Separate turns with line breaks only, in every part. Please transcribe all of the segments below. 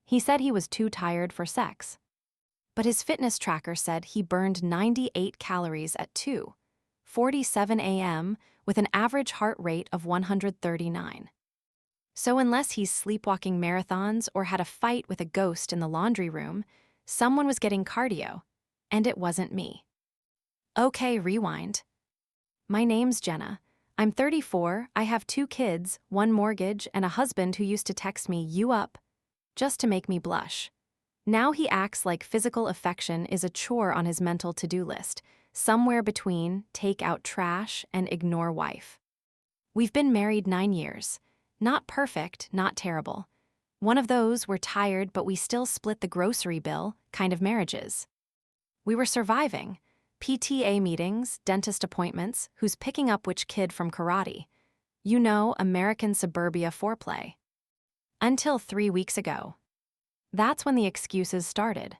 He said he was too tired for sex. But his fitness tracker said he burned 98 calories at 2:47 a.m. with an average heart rate of 139. So unless he's sleepwalking marathons or had a fight with a ghost in the laundry room, someone was getting cardio, and it wasn't me. Okay, rewind. My name's Jenna. I'm 34, I have 2 kids, 1 mortgage, and a husband who used to text me, "You up?" just to make me blush. Now he acts like physical affection is a chore on his mental to-do list, somewhere between take out trash and ignore wife. We've been married 9 years. Not perfect, not terrible. One of those we're tired but we still split the grocery bill kind of marriages. We were surviving. PTA meetings, dentist appointments, who's picking up which kid from karate. You know, American suburbia foreplay. Until 3 weeks ago. That's when the excuses started.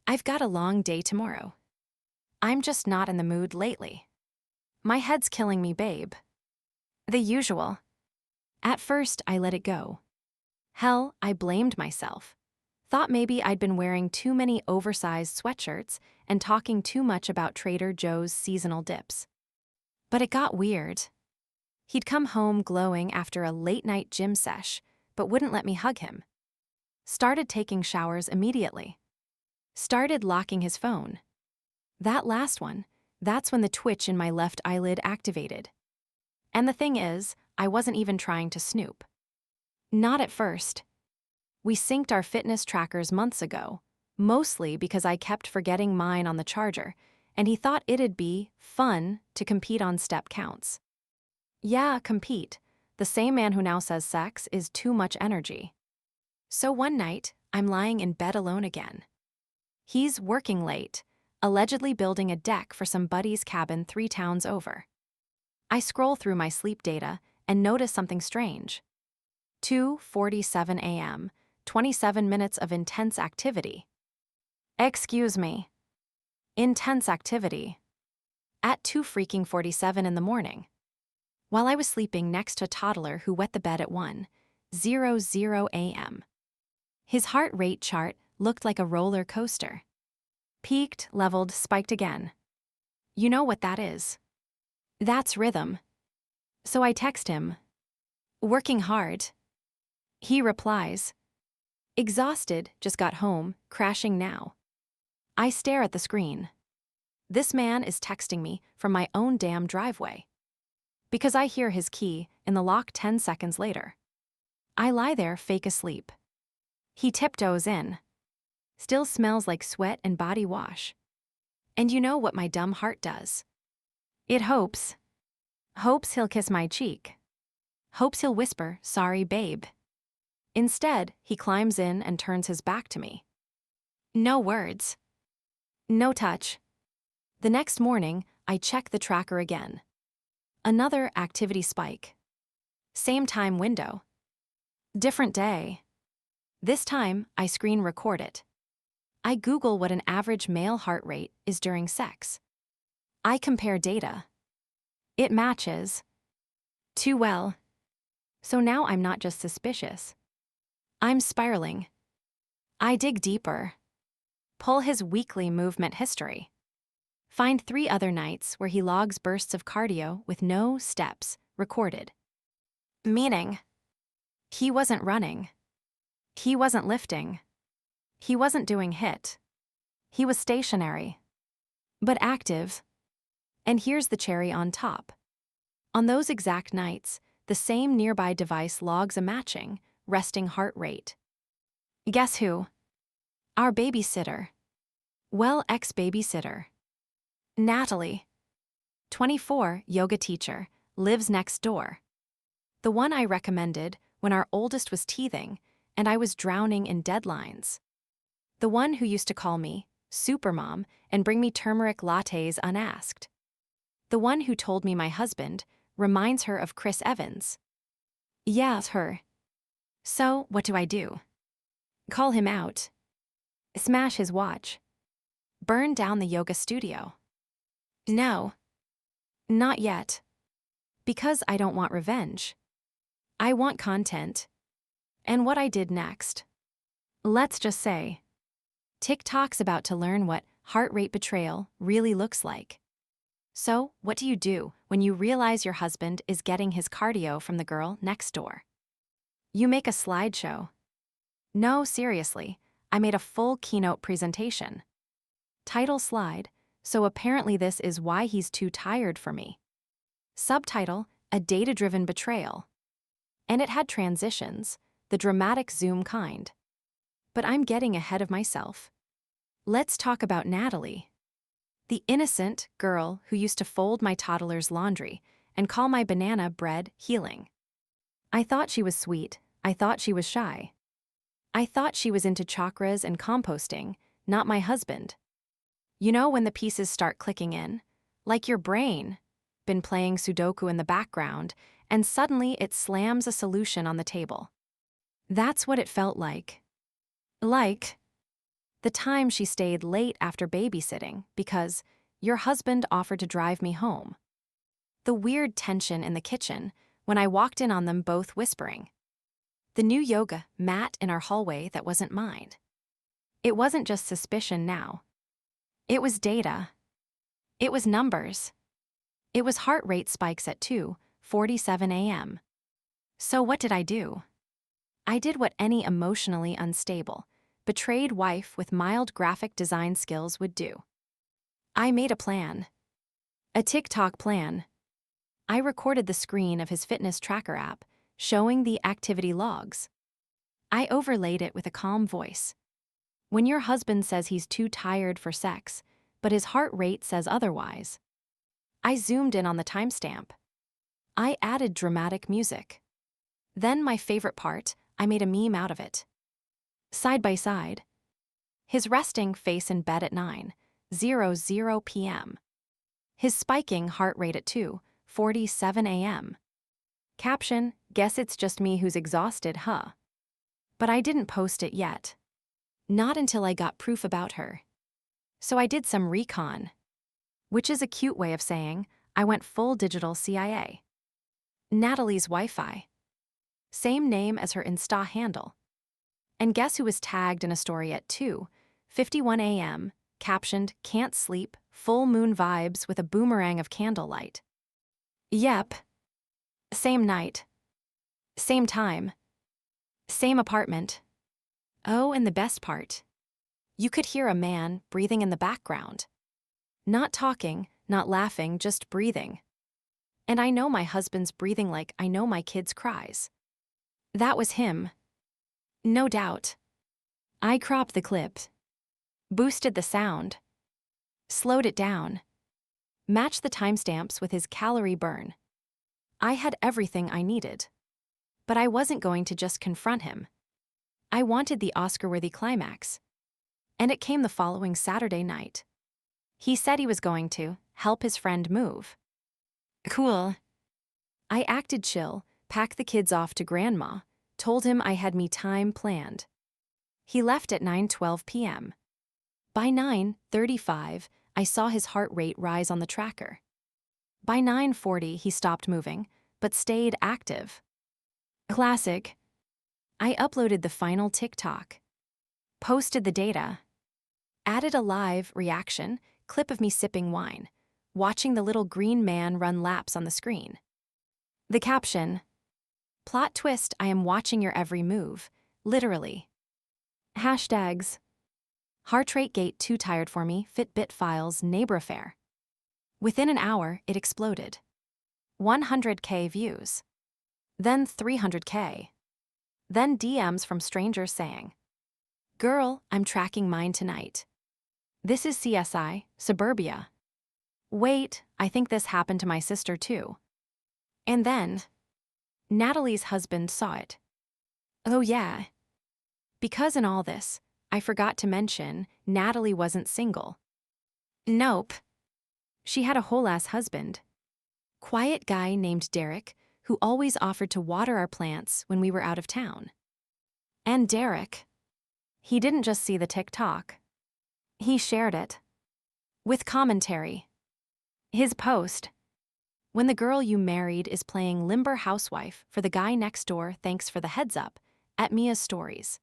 I've got a long day tomorrow. I'm just not in the mood lately. My head's killing me, babe. The usual. At first, I let it go. Hell, I blamed myself. Thought maybe I'd been wearing too many oversized sweatshirts and talking too much about Trader Joe's seasonal dips. But it got weird. He'd come home glowing after a late-night gym sesh, but wouldn't let me hug him. Started taking showers immediately. Started locking his phone. That last one, that's when the twitch in my left eyelid activated. And the thing is, I wasn't even trying to snoop. Not at first. We synced our fitness trackers months ago, mostly because I kept forgetting mine on the charger, and he thought it'd be fun to compete on step counts. Yeah, compete. The same man who now says sex is too much energy. So one night, I'm lying in bed alone again. He's working late, allegedly building a deck for some buddy's cabin 3 towns over. I scroll through my sleep data and notice something strange. 2:47 a.m., 27 minutes of intense activity. Excuse me. Intense activity. At 2:47 in the morning. While I was sleeping next to a toddler who wet the bed at 1:00 a.m. His heart rate chart looked like a roller coaster. Peaked, leveled, spiked again. You know what that is. That's rhythm. So I text him. Working hard. He replies. Exhausted, just got home, crashing now. I stare at the screen. This man is texting me from my own damn driveway. Because I hear his key in the lock 10 seconds later. I lie there fake asleep. He tiptoes in. Still smells like sweat and body wash. And you know what my dumb heart does? It hopes. Hopes he'll kiss my cheek. Hopes he'll whisper, "Sorry, babe." Instead, he climbs in and turns his back to me. No words. No touch. The next morning, I check the tracker again. Another activity spike. Same time window. Different day. This time, I screen record it. I Google what an average male heart rate is during sex. I compare data. It matches. Too well. So now I'm not just suspicious. I'm spiraling. I dig deeper. Pull his weekly movement history. Find 3 other nights where he logs bursts of cardio with no steps recorded. Meaning, he wasn't running. He wasn't lifting. He wasn't doing HIIT. He was stationary. But active. And here's the cherry on top. On those exact nights, the same nearby device logs a matching, resting heart rate. Guess who? Our babysitter. Well, ex-babysitter. Natalie. 24, yoga teacher, lives next door. The one I recommended when our oldest was teething and I was drowning in deadlines. The one who used to call me Supermom and bring me turmeric lattes unasked. The one who told me my husband reminds her of Chris Evans. Yeah, it's her. So, what do? Call him out. Smash his watch. Burn down the yoga studio. No. Not yet. Because I don't want revenge. I want content. And what I did next. Let's just say, TikTok's about to learn what heart rate betrayal really looks like. So, what do you do when you realize your husband is getting his cardio from the girl next door? You make a slideshow. No, seriously, I made a full keynote presentation. Title slide, so apparently this is why he's too tired for me. Subtitle, a data-driven betrayal. And it had transitions, the dramatic zoom kind. But I'm getting ahead of myself. Let's talk about Natalie. The innocent girl who used to fold my toddler's laundry and call my banana bread healing. I thought she was sweet. I thought she was shy. I thought she was into chakras and composting, not my husband. You know when the pieces start clicking in? Like your brain, been playing Sudoku in the background, and suddenly it slams a solution on the table. That's what it felt like. Like the time she stayed late after babysitting because your husband offered to drive me home. The weird tension in the kitchen when I walked in on them both whispering. The new yoga mat in our hallway that wasn't mine. It wasn't just suspicion now. It was data. It was numbers. It was heart rate spikes at 2:47 a.m. So what did I do? I did what any emotionally unstable, betrayed wife with mild graphic design skills would do. I made a plan. A TikTok plan. I recorded the screen of his fitness tracker app, showing the activity logs. I overlaid it with a calm voice. When your husband says he's too tired for sex, but his heart rate says otherwise. I zoomed in on the timestamp. I added dramatic music. Then my favorite part, I made a meme out of it. Side by side. His resting face in bed at 9:00 p.m. His spiking heart rate at 2:47 a.m. Caption, guess it's just me who's exhausted, huh? But I didn't post it yet. Not until I got proof about her. So I did some recon. Which is a cute way of saying, I went full digital CIA. Natalie's Wi-Fi. Same name as her Insta handle. And guess who was tagged in a story at 2:51 a.m., captioned, can't sleep, full moon vibes with a boomerang of candlelight. Yep. Same night. Same time. Same apartment. Oh, and the best part. You could hear a man breathing in the background. Not talking, not laughing, just breathing. And I know my husband's breathing like I know my kid's cries. That was him. No doubt. I cropped the clip. Boosted the sound. Slowed it down. Matched the timestamps with his calorie burn. I had everything I needed. But I wasn't going to just confront him. I wanted the Oscar-worthy climax. And it came the following Saturday night. He said he was going to help his friend move. Cool. I acted chill, packed the kids off to grandma, told him I had me time planned. He left at 9:12 p.m. By 9:35, I saw his heart rate rise on the tracker. By 9:40, he stopped moving, but stayed active. Classic. I uploaded the final TikTok. Posted the data. Added a live reaction, clip of me sipping wine, watching the little green man run laps on the screen. The caption. Plot twist, I am watching your every move, literally. Hashtags. Heart rate gate too tired for me, Fitbit files, neighbor affair. Within an hour, it exploded. 100K views. Then 300K. Then DMs from strangers saying, girl, I'm tracking mine tonight. This is CSI, Suburbia. Wait, I think this happened to my sister too. And then, Natalie's husband saw it. Oh yeah. Because in all this, I forgot to mention Natalie wasn't single. Nope. She had a whole-ass husband. Quiet guy named Derek, who always offered to water our plants when we were out of town. And Derek, he didn't just see the TikTok. He shared it. With commentary. His post. When the girl you married is playing limber housewife for the guy next door, thanks for the heads up, at Mia's stories.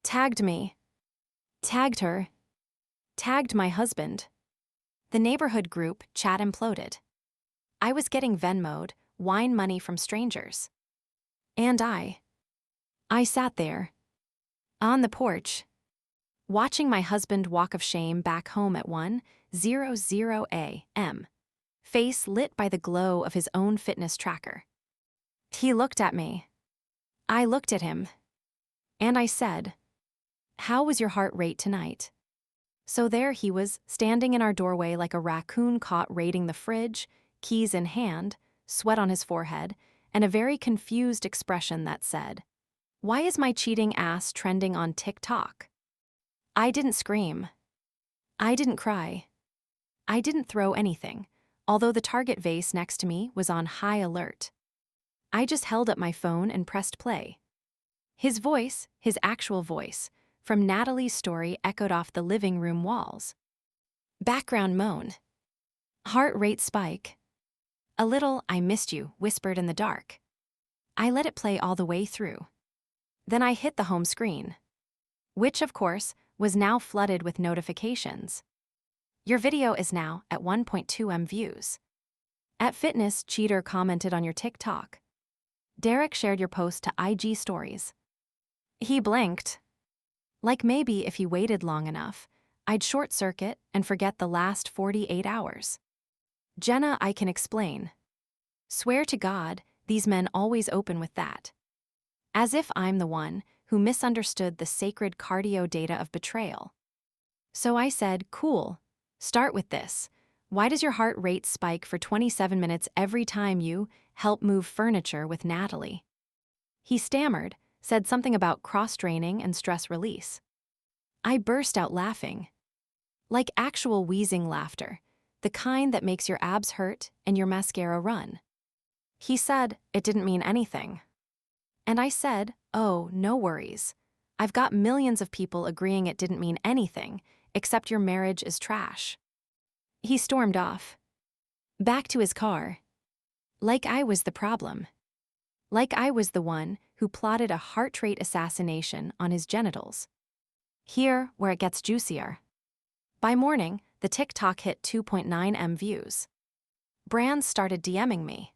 Tagged me. Tagged her. Tagged my husband. The neighborhood group chat imploded. I was getting Venmo'd, wine money from strangers. And I sat there, on the porch, watching my husband walk of shame back home at 1:00 a.m., face lit by the glow of his own fitness tracker. He looked at me. I looked at him. And I said, "How was your heart rate tonight?" So there he was, standing in our doorway like a raccoon caught raiding the fridge, keys in hand, sweat on his forehead, and a very confused expression that said, "Why is my cheating ass trending on TikTok?" I didn't scream. I didn't cry. I didn't throw anything, although the Target vase next to me was on high alert. I just held up my phone and pressed play. His voice, his actual voice, from Natalie's story echoed off the living room walls. Background moan. Heart rate spike. A little "I missed you" whispered in the dark. I let it play all the way through. Then I hit the home screen, which, of course, was now flooded with notifications. Your video is now at 1.2 million views. At Fitness Cheater commented on your TikTok. Derek shared your post to IG stories. He blinked. Like maybe if he waited long enough, I'd short circuit and forget the last 48 hours. Jenna, I can explain. Swear to God, these men always open with that. As if I'm the one who misunderstood the sacred cardio data of betrayal. So I said, "Cool, start with this. Why does your heart rate spike for 27 minutes every time you help move furniture with Natalie?" He stammered, said something about cross-training and stress release. I burst out laughing. Like actual wheezing laughter, the kind that makes your abs hurt and your mascara run. He said it didn't mean anything. And I said, "Oh, no worries. I've got millions of people agreeing it didn't mean anything, except your marriage is trash." He stormed off. Back to his car. Like I was the problem. Like I was the one who plotted a heart rate assassination on his genitals. Here, where it gets juicier. By morning, the TikTok hit 2.9 million views. Brands started DMing me.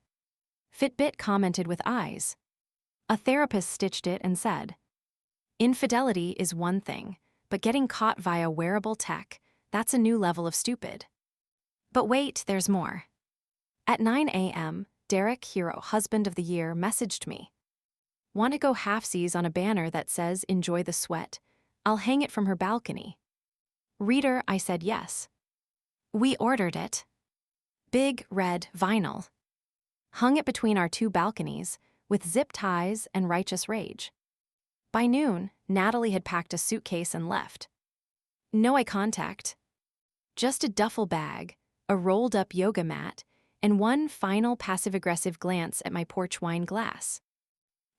Fitbit commented with eyes. A therapist stitched it and said, "Infidelity is one thing, but getting caught via wearable tech, that's a new level of stupid." But wait, there's more. At 9 a.m., Derek Hero, husband of the year, messaged me. "Want to go halfsies on a banner that says 'Enjoy the sweat'? I'll hang it from her balcony." Reader, I said yes. We ordered it. Big, red, vinyl. Hung it between our two balconies, with zip ties and righteous rage. By noon, Natalie had packed a suitcase and left. No eye contact. Just a duffel bag, a rolled-up yoga mat, and one final passive-aggressive glance at my porch wine glass.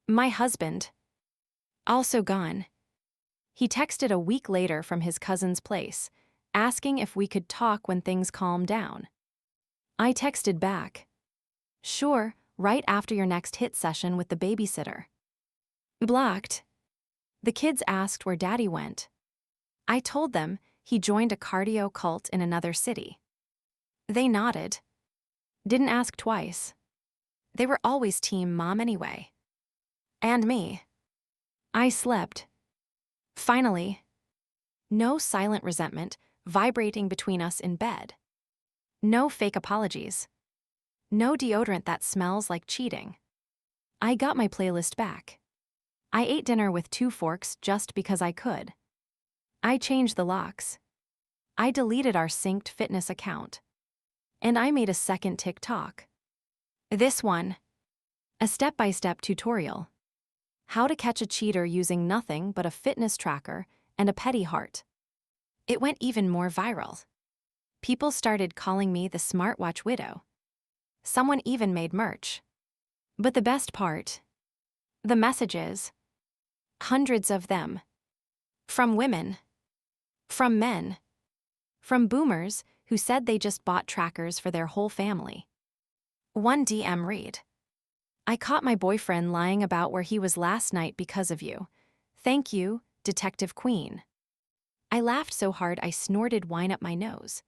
My husband. Also gone. He texted a week later from his cousin's place, asking if we could talk when things calmed down. I texted back, "Sure, right after your next hit session with the babysitter." Blocked. The kids asked where Daddy went. I told them he joined a cardio cult in another city. They nodded. Didn't ask twice. They were always team mom anyway. And me. I slept. Finally. No silent resentment vibrating between us in bed. No fake apologies. No deodorant that smells like cheating. I got my playlist back. I ate dinner with 2 forks just because I could. I changed the locks. I deleted our synced fitness account. And I made a second TikTok. This one. A step-by-step tutorial. How to catch a cheater using nothing but a fitness tracker and a petty heart. It went even more viral. People started calling me the smartwatch widow. Someone even made merch. But the best part, the messages. Hundreds of them. From women. From men. From boomers who said they just bought trackers for their whole family. One DM read, "I caught my boyfriend lying about where he was last night because of you. Thank you, Detective Queen. I laughed so hard I snorted wine up my nose.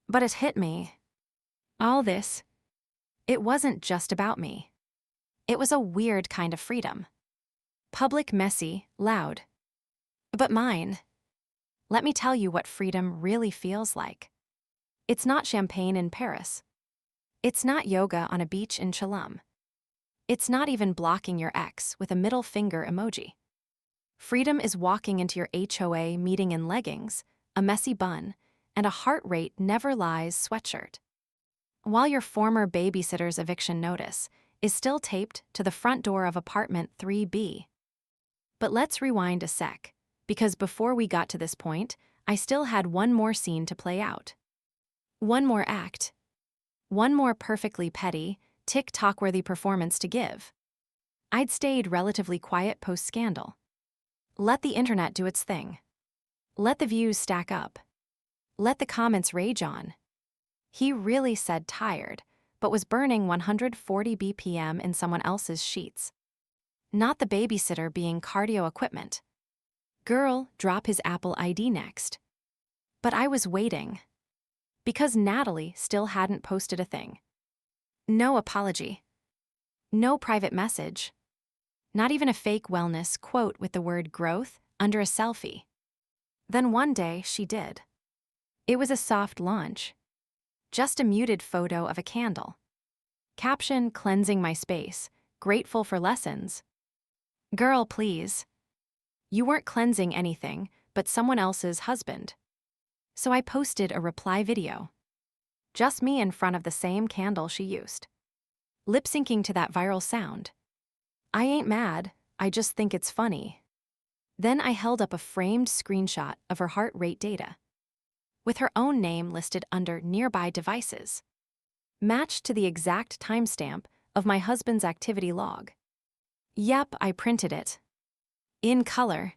But it hit me. All this, it wasn't just about me. It was a weird kind of freedom. Public, messy, loud. But mine. Let me tell you what freedom really feels like. It's not champagne in Paris. It's not yoga on a beach in Tulum. It's not even blocking your ex with a middle finger emoji. Freedom is walking into your HOA meeting in leggings, a messy bun, and a heart rate never lies sweatshirt, while your former babysitter's eviction notice is still taped to the front door of apartment 3B. But let's rewind a sec, because before we got to this point, I still had one more scene to play out. One more act. One more perfectly petty, TikTok-worthy performance to give. I'd stayed relatively quiet post-scandal. Let the internet do its thing. Let the views stack up. Let the comments rage on. He really said tired, but was burning 140 BPM in someone else's sheets. Not the babysitter being cardio equipment. Girl, drop his Apple ID next. But I was waiting. Because Natalie still hadn't posted a thing. No apology. No private message. Not even a fake wellness quote with the word growth under a selfie. Then one day she did. It was a soft launch. Just a muted photo of a candle. Caption, cleansing my space, grateful for lessons. Girl, please. You weren't cleansing anything but someone else's husband. So I posted a reply video. Just me in front of the same candle she used. Lip-syncing to that viral sound. I ain't mad, I just think it's funny. Then I held up a framed screenshot of her heart rate data, with her own name listed under nearby devices, matched to the exact timestamp of my husband's activity log. Yep, I printed it. In color.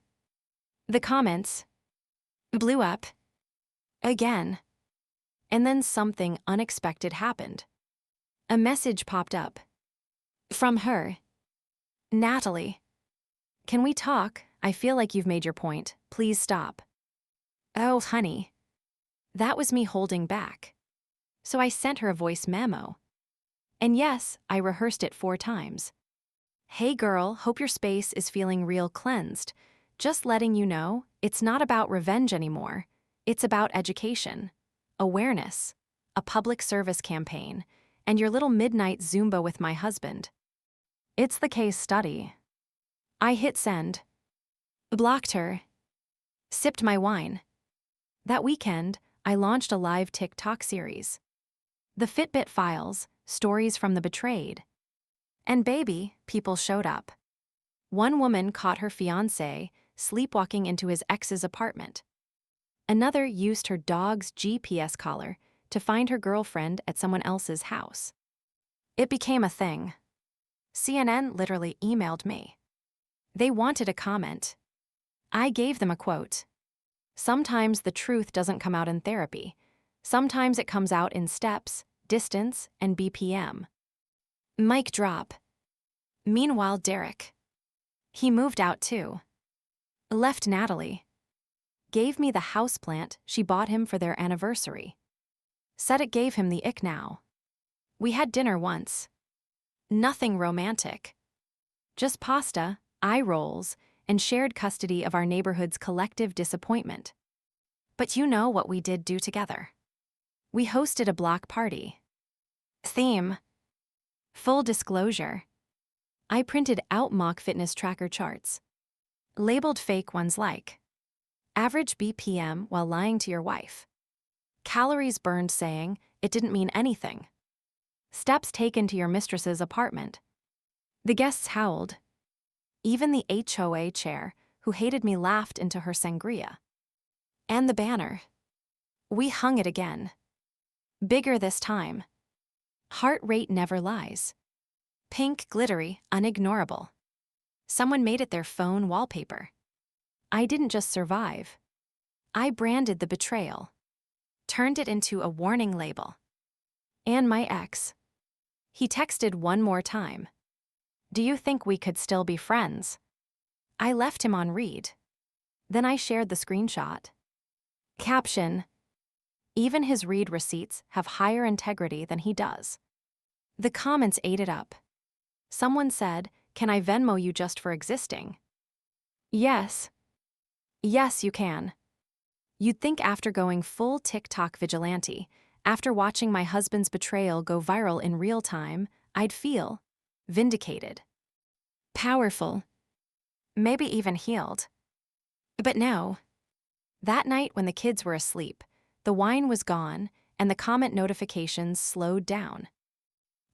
The comments blew up. Again. And then something unexpected happened. A message popped up. From her. Natalie. Can we talk? I feel like you've made your point. Please stop. Oh, honey. That was me holding back. So I sent her a voice memo. And yes, I rehearsed it 4 times. Hey girl, hope your space is feeling real cleansed. Just letting you know, it's not about revenge anymore. It's about education, awareness, a public service campaign, and your little midnight Zumba with my husband. It's the case study. I hit send. Blocked her. Sipped my wine. That weekend, I launched a live TikTok series. The Fitbit Files, Stories from the Betrayed. And baby, people showed up. One woman caught her fiancé sleepwalking into his ex's apartment. Another used her dog's GPS collar to find her girlfriend at someone else's house. It became a thing. CNN literally emailed me. They wanted a comment. I gave them a quote. Sometimes the truth doesn't come out in therapy. Sometimes it comes out in steps, distance, and BPM. Mic drop. Meanwhile, Derek. He moved out too. Left Natalie. Gave me the houseplant she bought him for their anniversary. Said it gave him the ick now. We had dinner once. Nothing romantic. Just pasta, eye rolls, and shared custody of our neighborhood's collective disappointment. But you know what we did do together. We hosted a block party. Theme. Full disclosure. I printed out mock fitness tracker charts. Labeled fake ones like average BPM while lying to your wife. Calories burned saying it didn't mean anything. Steps taken to your mistress's apartment. The guests howled. Even the HOA chair, who hated me, laughed into her sangria. And the banner. We hung it again. Bigger this time. Heart rate never lies. Pink, glittery, unignorable. Someone made it their phone wallpaper. I didn't just survive. I branded the betrayal. Turned it into a warning label. And my ex. He texted one more time. Do you think we could still be friends? I left him on read. Then I shared the screenshot. Caption: even his read receipts have higher integrity than he does. The comments ate it up. Someone said, "Can I Venmo you just for existing?" Yes. Yes, you can. You'd think after going full TikTok vigilante, after watching my husband's betrayal go viral in real time, I'd feel vindicated, powerful, maybe even healed. But no. That night when the kids were asleep, the wine was gone and the comment notifications slowed down.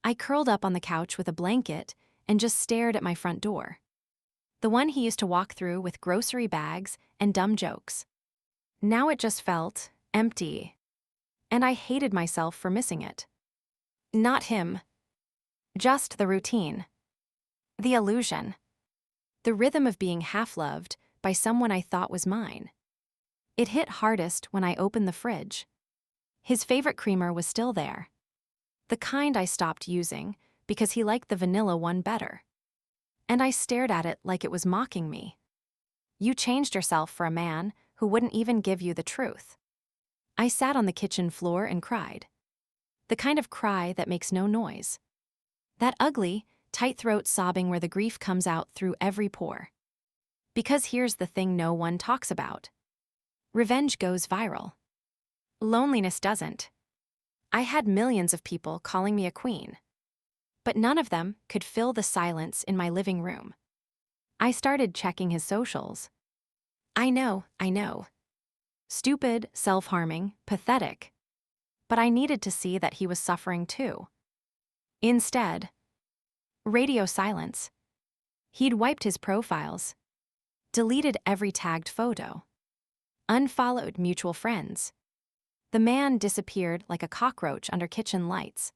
I curled up on the couch with a blanket and just stared at my front door. The one he used to walk through with grocery bags and dumb jokes. Now it just felt empty, and I hated myself for missing it. Not him. Just the routine. The illusion. The rhythm of being half-loved by someone I thought was mine. It hit hardest when I opened the fridge. His favorite creamer was still there. The kind I stopped using because he liked the vanilla one better. And I stared at it like it was mocking me. You changed yourself for a man who wouldn't even give you the truth. I sat on the kitchen floor and cried. The kind of cry that makes no noise. That ugly, tight throat sobbing where the grief comes out through every pore. Because here's the thing no one talks about. Revenge goes viral. Loneliness doesn't. I had millions of people calling me a queen. But none of them could fill the silence in my living room. I started checking his socials. I know. Stupid, self-harming, pathetic. But I needed to see that he was suffering too. Instead, radio silence. He'd wiped his profiles, deleted every tagged photo, unfollowed mutual friends. The man disappeared like a cockroach under kitchen lights.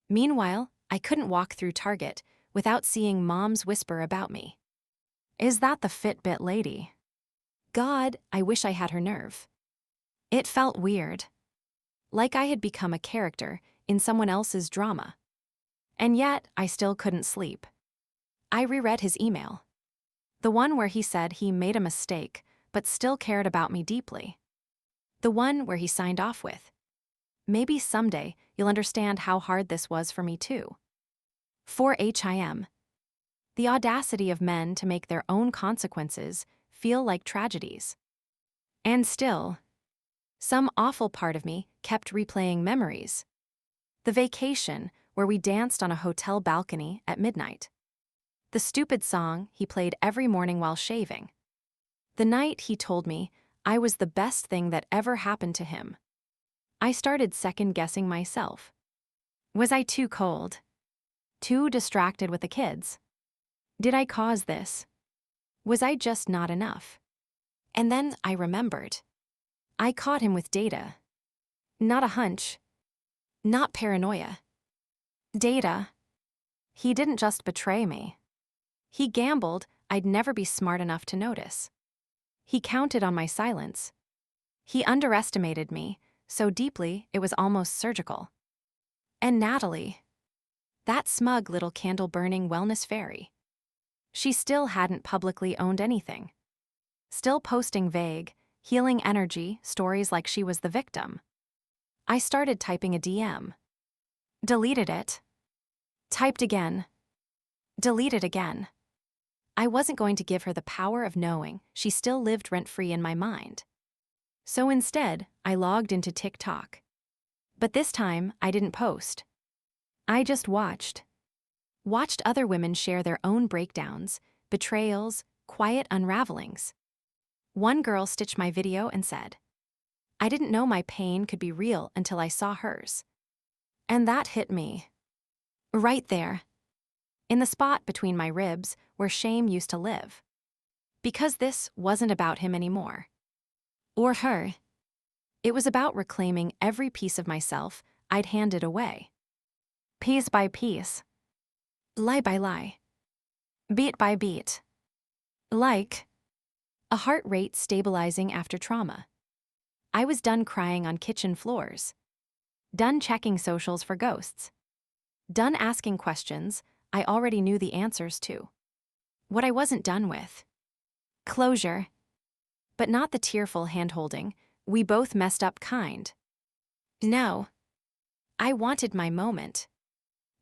Meanwhile, I couldn't walk through Target without seeing Mom's whisper about me. Is that the Fitbit lady? God, I wish I had her nerve. It felt weird. Like I had become a character in someone else's drama. And yet, I still couldn't sleep. I reread his email. The one where he said he made a mistake, but still cared about me deeply. The one where he signed off with, "Maybe someday you'll understand how hard this was for me too." For him. The audacity of men to make their own consequences feel like tragedies. And still, some awful part of me kept replaying memories. The vacation where we danced on a hotel balcony at midnight. The stupid song he played every morning while shaving. The night he told me I was the best thing that ever happened to him. I started second-guessing myself. Was I too cold? Too distracted with the kids? Did I cause this? Was I just not enough? And then I remembered. I caught him with data. Not a hunch. Not paranoia. Data. He didn't just betray me. He gambled I'd never be smart enough to notice. He counted on my silence. He underestimated me so deeply it was almost surgical. And Natalie. That smug little candle-burning wellness fairy. She still hadn't publicly owned anything. Still posting vague, healing energy stories like she was the victim. I started typing a DM. Deleted it. Typed again. Deleted again. I wasn't going to give her the power of knowing she still lived rent-free in my mind. So instead, I logged into TikTok. But this time, I didn't post. I just watched. Watched other women share their own breakdowns, betrayals, quiet unravelings. One girl stitched my video and said, "I didn't know my pain could be real until I saw hers." And that hit me. Right there. In the spot between my ribs where shame used to live. Because this wasn't about him anymore. Or her. It was about reclaiming every piece of myself I'd handed away. Piece by piece. Lie by lie. Beat by beat. Like a heart rate stabilizing after trauma. I was done crying on kitchen floors. Done checking socials for ghosts. Done asking questions I already knew the answers to. What I wasn't done with. Closure. But not the tearful hand-holding, we both messed up kind. No. I wanted my moment.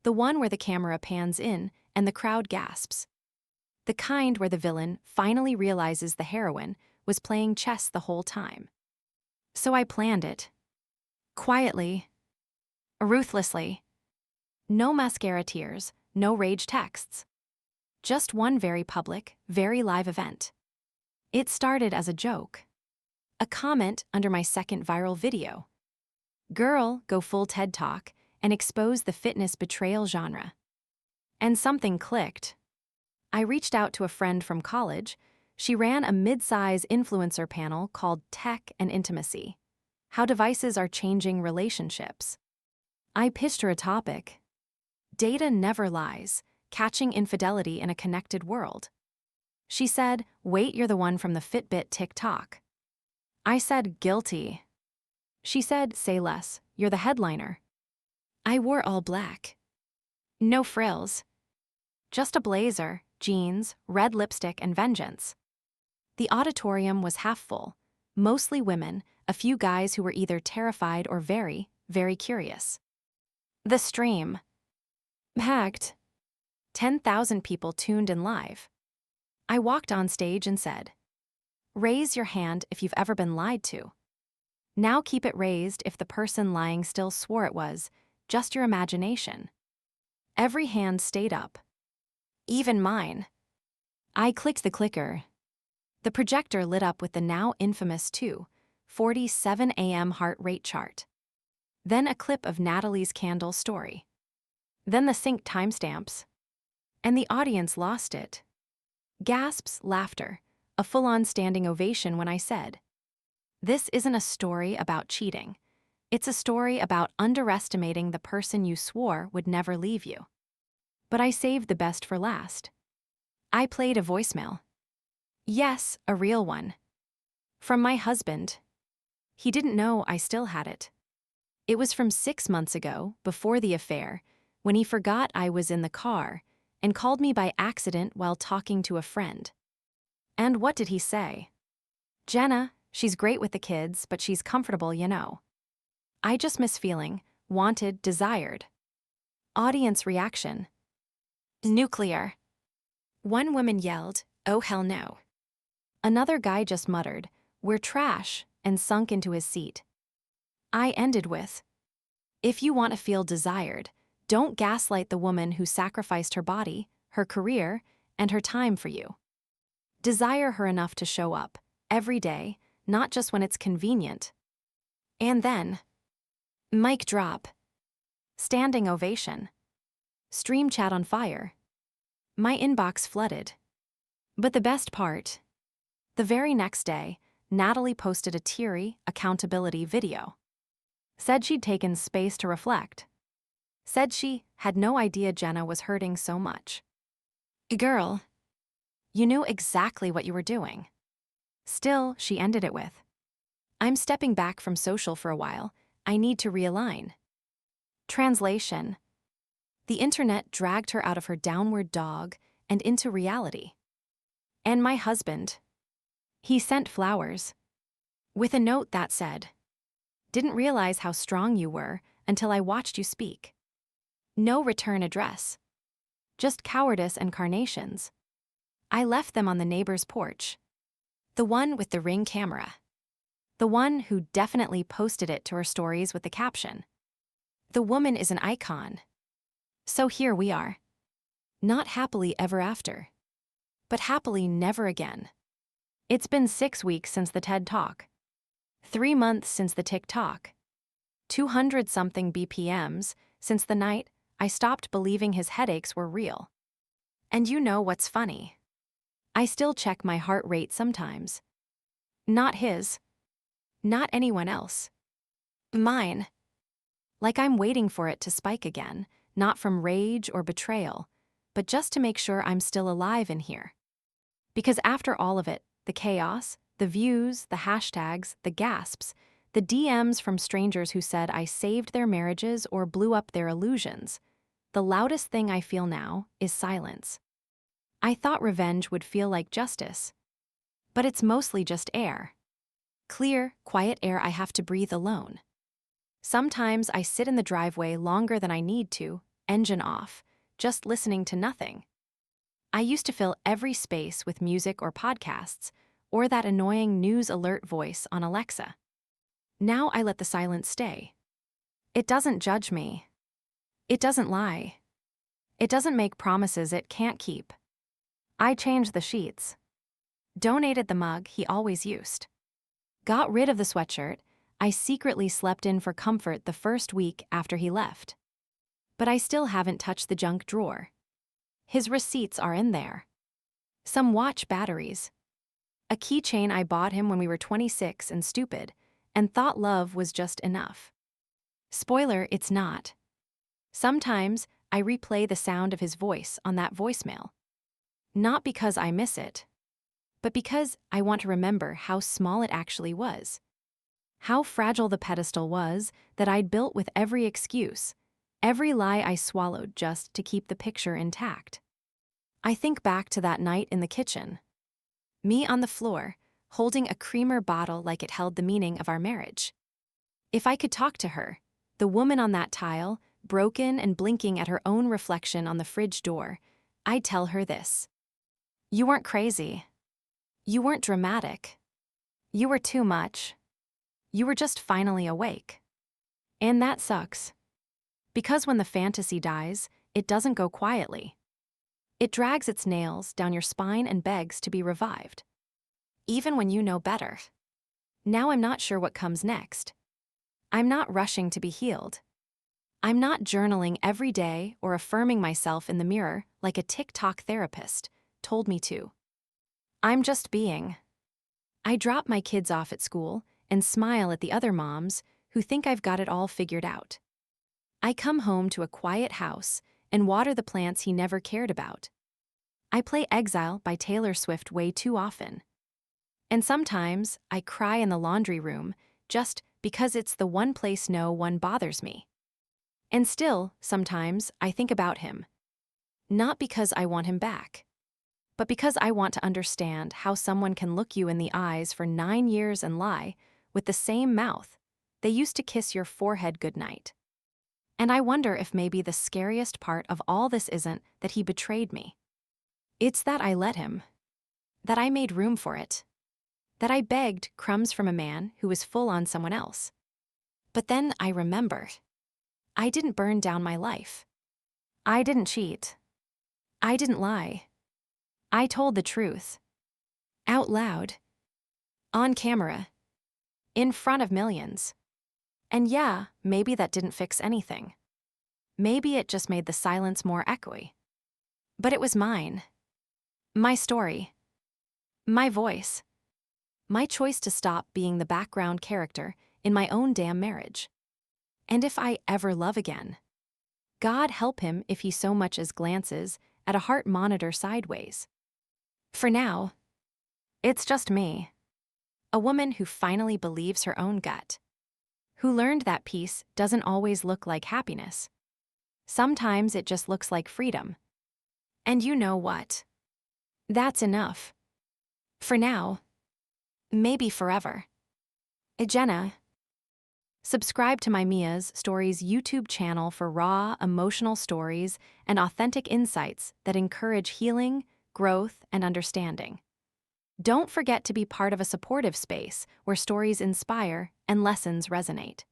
The one where the camera pans in and the crowd gasps. The kind where the villain finally realizes the heroine was playing chess the whole time. So I planned it. Quietly. Ruthlessly. No mascara tears, no rage texts. Just one very public, very live event. It started as a joke. A comment under my second viral video. Girl, go full TED Talk and expose the fitness betrayal genre. And something clicked. I reached out to a friend from college. She ran a mid-size influencer panel called Tech and Intimacy: How Devices Are Changing Relationships. I pitched her a topic. Data never lies, catching infidelity in a connected world. She said, wait, you're the one from the Fitbit TikTok. I said, guilty. She said, say less, you're the headliner. I wore all black. No frills. Just a blazer, jeans, red lipstick, and vengeance. The auditorium was half full, mostly women, a few guys who were either terrified or very, very curious. The stream. Packed. 10,000 people tuned in live. I walked on stage and said, raise your hand if you've ever been lied to. Now keep it raised if the person lying still swore it was just your imagination. Every hand stayed up. Even mine. I clicked the clicker. The projector lit up with the now infamous 2:47 a.m. heart rate chart. Then a clip of Natalie's candle story. Then the sync timestamps. And the audience lost it. Gasps, laughter, a full-on standing ovation when I said, this isn't a story about cheating. It's a story about underestimating the person you swore would never leave you. But I saved the best for last. I played a voicemail. Yes, a real one. From my husband. He didn't know I still had it. It was from 6 months ago, before the affair, when he forgot I was in the car and called me by accident while talking to a friend. And what did he say? Jenna, she's great with the kids, but she's comfortable, you know. I just miss feeling, wanted, desired. Audience reaction. Nuclear. One woman yelled, oh hell no. Another guy just muttered, we're trash, and sunk into his seat. I ended with, if you want to feel desired, don't gaslight the woman who sacrificed her body, her career, and her time for you. Desire her enough to show up, every day, not just when it's convenient. And then, mic drop. Standing ovation. Stream chat on fire. My inbox flooded. But the best part, the very next day, Natalie posted a teary accountability video. Said she'd taken space to reflect. Said she had no idea Jenna was hurting so much. Girl, you knew exactly what you were doing. Still, she ended it with, I'm stepping back from social for a while. I need to realign. Translation. The internet dragged her out of her downward dog and into reality. And my husband. He sent flowers. With a note that said, didn't realize how strong you were until I watched you speak. No return address. Just cowardice and carnations. I left them on the neighbor's porch. The one with the Ring camera. The one who definitely posted it to her stories with the caption, the woman is an icon. So here we are. Not happily ever after. But happily never again. It's been 6 weeks since the TED Talk. 3 months since the TikTok. 200-something BPMs since the night I stopped believing his headaches were real. And you know what's funny? I still check my heart rate sometimes. Not his. Not anyone else. Mine. Like I'm waiting for it to spike again, not from rage or betrayal, but just to make sure I'm still alive in here. Because after all of it, the chaos, the views, the hashtags, the gasps, the DMs from strangers who said I saved their marriages or blew up their illusions, the loudest thing I feel now is silence. I thought revenge would feel like justice. But it's mostly just air. Clear, quiet air I have to breathe alone. Sometimes I sit in the driveway longer than I need to, engine off, just listening to nothing. I used to fill every space with music or podcasts, or that annoying news alert voice on Alexa. Now I let the silence stay. It doesn't judge me. It doesn't lie. It doesn't make promises it can't keep. I changed the sheets. Donated the mug he always used. Got rid of the sweatshirt I secretly slept in for comfort the first week after he left. But I still haven't touched the junk drawer. His receipts are in there. Some watch batteries. A keychain I bought him when we were 26 and stupid, and thought love was just enough. Spoiler, it's not. Sometimes I replay the sound of his voice on that voicemail. Not because I miss it, but because I want to remember how small it actually was. How fragile the pedestal was that I'd built with every excuse, every lie I swallowed just to keep the picture intact. I think back to that night in the kitchen. Me on the floor, holding a creamer bottle like it held the meaning of our marriage. If I could talk to her, the woman on that tile, broken and blinking at her own reflection on the fridge door, I'd tell her this. You weren't crazy. You weren't dramatic. You were too much. You were just finally awake. And that sucks. Because when the fantasy dies, it doesn't go quietly. It drags its nails down your spine and begs to be revived. Even when you know better. Now I'm not sure what comes next. I'm not rushing to be healed. I'm not journaling every day or affirming myself in the mirror like a TikTok therapist told me to. I'm just being. I drop my kids off at school and smile at the other moms who think I've got it all figured out. I come home to a quiet house and water the plants he never cared about. I play Exile by Taylor Swift way too often. And sometimes I cry in the laundry room just because it's the one place no one bothers me. And still, sometimes I think about him. Not because I want him back, but because I want to understand how someone can look you in the eyes for 9 years and lie with the same mouth they used to kiss your forehead goodnight. And I wonder if maybe the scariest part of all this isn't that he betrayed me. It's that I let him. That I made room for it. That I begged crumbs from a man who was full on someone else. But then I remember. I didn't burn down my life. I didn't cheat. I didn't lie. I told the truth. Out loud. On camera. In front of millions. And yeah, maybe that didn't fix anything. Maybe it just made the silence more echoey. But it was mine. My story. My voice. My choice to stop being the background character in my own damn marriage. And if I ever love again, God help him if he so much as glances at a heart monitor sideways. For now, it's just me. A woman who finally believes her own gut. Who learned that peace doesn't always look like happiness. Sometimes it just looks like freedom. And you know what? That's enough. For now. Maybe forever. Jenna. Subscribe to my Mia's Stories YouTube channel for raw, emotional stories and authentic insights that encourage healing, growth, and understanding. Don't forget to be part of a supportive space where stories inspire and lessons resonate.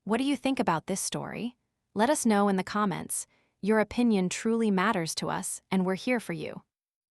What do you think about this story? Let us know in the comments. Your opinion truly matters to us, and we're here for you.